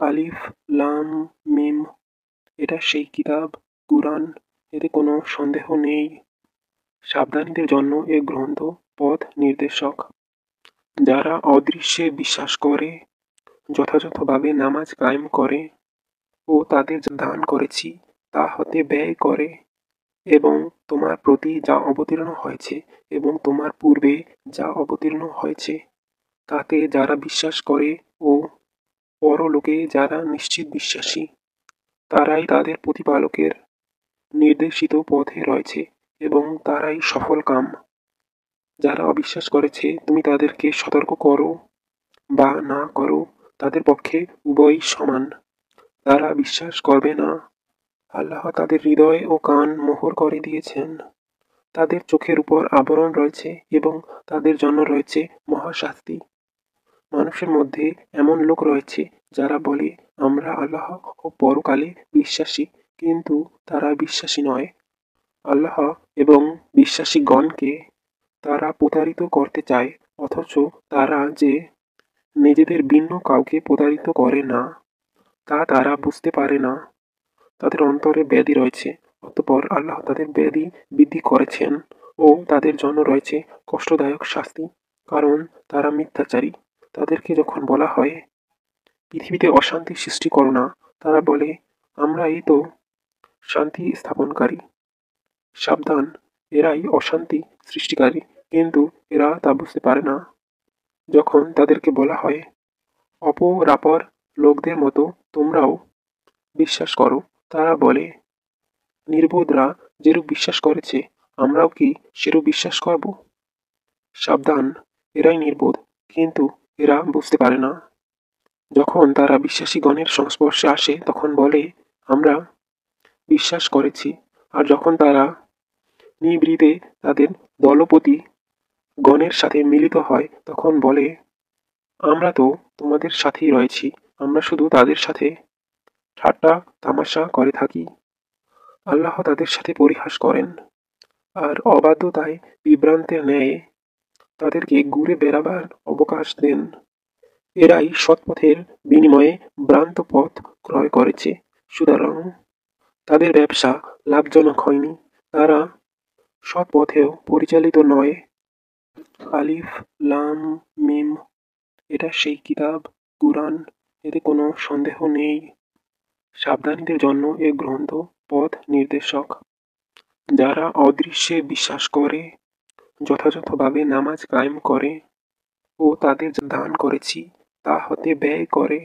আলিফ লাম মিম। এটা সেই কিতাব কুরআন, এতে কোনো সন্দেহ নেই। সাবধানীদের জন্য এ গ্রন্থ পথ নির্দেশক। যারা অদৃশ্যে বিশ্বাস করে, যথাযথভাবে নামাজ কায়েম করে ও তাদের যা দান করেছি তা হতে ব্যয় করে, এবং তোমার প্রতি যা অবতীর্ণ হয়েছে এবং তোমার পূর্বে যা অবতীর্ণ হয়েছে তাতে যারা বিশ্বাস করে ও পরলোকে যারা নিশ্চিত বিশ্বাসী, তারাই তাদের প্রতিপালকের নির্দেশিত পথে রয়েছে এবং তারাই সফলকাম। যারা অবিশ্বাস করেছে তুমি তাদেরকে সতর্ক করো বা না করো, তাদের পক্ষে উভয়ই সমান। তারা বিশ্বাস করবে না, আল্লাহ তাদের হৃদয় ও কান মোহর করে দিয়েছেন। তাদের চোখের উপর আবরণ রয়েছে এবং তাদের জন্য রয়েছে মহাশাস্তি। মানুষের মধ্যে এমন লোক রয়েছে যারা বলে আমরা আল্লাহ ও পরকালে বিশ্বাসী, কিন্তু তারা বিশ্বাসী নয়। আল্লাহ এবং বিশ্বাসীগণকে তারা প্রতারিত করতে চায়, অথচ তারা যে নিজেদের ভিন্ন কাউকে প্রতারিত করে না তা তারা বুঝতে পারে না। তাদের অন্তরে ব্যাধি রয়েছে, অতঃপর আল্লাহ তাদের ব্যাধি বৃদ্ধি করেছেন ও তাদের জন্য রয়েছে কষ্টদায়ক শাস্তি, কারণ তারা মিথ্যাচারী। তাদেরকে যখন বলা হয় পৃথিবীতে অশান্তি সৃষ্টি করো না, তারা বলে আমরা এই তো শান্তি স্থাপনকারী। সাবধান, এরাই অশান্তি সৃষ্টিকারী, কিন্তু এরা তা বুঝতে পারে না। যখন তাদেরকে বলা হয় অপরাপর লোকদের মতো তোমরাও বিশ্বাস করো, তারা বলে নির্বোধরা যেরূপ বিশ্বাস করেছে আমরাও কি সেরূপ বিশ্বাস করব? সাবধান, এরাই নির্বোধ, কিন্তু এরা বুঝতে পারে না। যখন তারা বিশ্বাসীগণের সংস্পর্শে আসে তখন বলে আমরা বিশ্বাস করেছি, আর যখন তারা নিভৃতে তাদের দলপতি গণের সাথে মিলিত হয় তখন বলে আমরা তো তোমাদের সাথেই রয়েছি, আমরা শুধু তাদের সাথে ঠাট্টা তামাশা করে থাকি। আল্লাহ তাদের সাথে পরিহাস করেন আর অবাধ্যতায় বিভ্রান্তের ন্যায় তাদেরকে ঘুরে বেড়াবার অবকাশ দেন। এরাই সৎপথের বিনিময়ে ভ্রান্ত পথ ক্রয় করেছে, সুতরাং তাদের ব্যবসা লাভজনক হয়নি, তারা সৎ পথেও পরিচালিত নয়। আলিফ লাম মিম। এটা সেই কিতাব কুরআন, এতে কোনো সন্দেহ নেই। সাবধানীদের জন্য এ গ্রন্থ পথ নির্দেশক। যারা অদৃশ্যে বিশ্বাস করে, যথাযথভাবে নামাজ কায়েম করে ও তাদের যা দান করেছি তা হতে ব্যয় করে,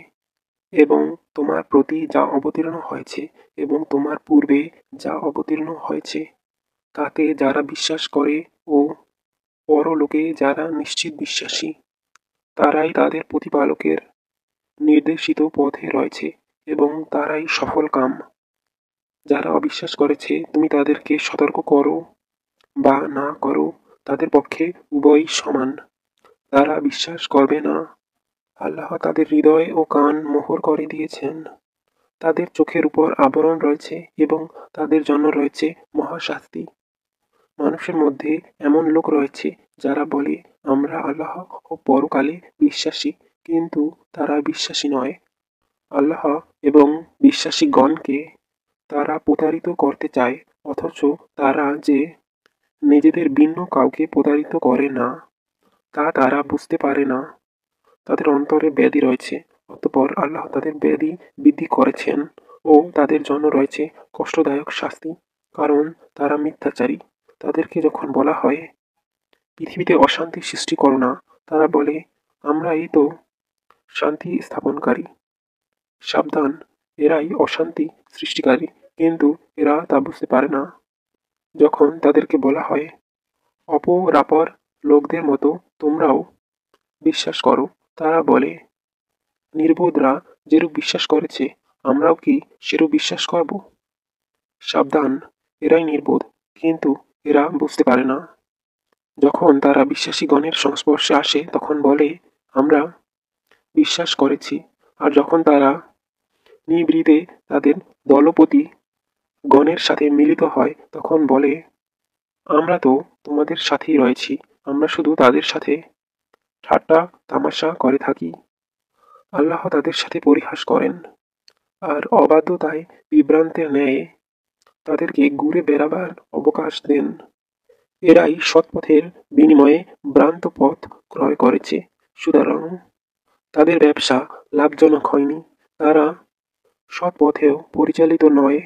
এবং তোমার প্রতি যা অবতীর্ণ হয়েছে এবং তোমার পূর্বে যা অবতীর্ণ হয়েছে তাতে যারা বিশ্বাস করে ও পরলোকে যারা নিশ্চিত বিশ্বাসী, তারাই তাদের প্রতিপালকের নির্দেশিত পথে রয়েছে এবং তারাই সফলকাম। যারা অবিশ্বাস করেছে তুমি তাদেরকে সতর্ক করো বা না করো, তাদের পক্ষে উভয়ই সমান। তারা বিশ্বাস করবে না, আল্লাহ তাদের হৃদয় ও কান মোহর করে দিয়েছেন। তাদের চোখের উপর আবরণ রয়েছে এবং তাদের জন্য রয়েছে মহাশাস্তি। মানুষের মধ্যে এমন লোক রয়েছে যারা বলে আমরা আল্লাহ ও পরকালে বিশ্বাসী, কিন্তু তারা বিশ্বাসী নয়। আল্লাহ এবং বিশ্বাসীগণকে তারা প্রতারিত করতে চায়, অথচ তারা যে নিজেদের ভিন্ন কাউকে প্রতারিত করে না তা তারা বুঝতে পারে না। তাদের অন্তরে ব্যাধি রয়েছে, অতঃপর আল্লাহ তাদের ব্যাধি বৃদ্ধি করেছেন ও তাদের জন্য রয়েছে কষ্টদায়ক শাস্তি, কারণ তারা মিথ্যাচারী। তাদেরকে যখন বলা হয় পৃথিবীতে অশান্তি সৃষ্টি করো না, তারা বলে আমরা এই তো শান্তি স্থাপনকারী। সাবধান, এরাই অশান্তি সৃষ্টিকারী, কিন্তু এরা তা বুঝতে পারে না। যখন তাদেরকে বলা হয় অপরাপর লোকদের মতো তোমরাও বিশ্বাস করো, তারা বলে নির্বোধরা যেরূপ বিশ্বাস করেছে আমরাও কি সেরূপ বিশ্বাস করব? সাবধান, এরাই নির্বোধ, কিন্তু এরা বুঝতে পারে না। যখন তারা বিশ্বাসীগণের সংস্পর্শে আসে তখন বলে আমরা বিশ্বাস করেছি, আর যখন তারা নিভৃতে তাদের দলপতি গণের সাথে মিলিত হয় তখন বলে আমরা তো তোমাদের সাথেই রয়েছি, আমরা শুধু তাদের সাথে ঠাট্টা তামাশা করে থাকি। আল্লাহ তাদের সাথে পরিহাস করেন আর অবাধ্যতায় বিভ্রান্তের ন্যায় তাদেরকে ঘুরে বেড়াবার অবকাশ দেন। এরাই সৎপথের বিনিময়ে ভ্রান্ত পথ ক্রয় করেছে, সুতরাং তাদের ব্যবসা লাভজনক হয়নি। তারা সৎ পথেও পরিচালিত নয়।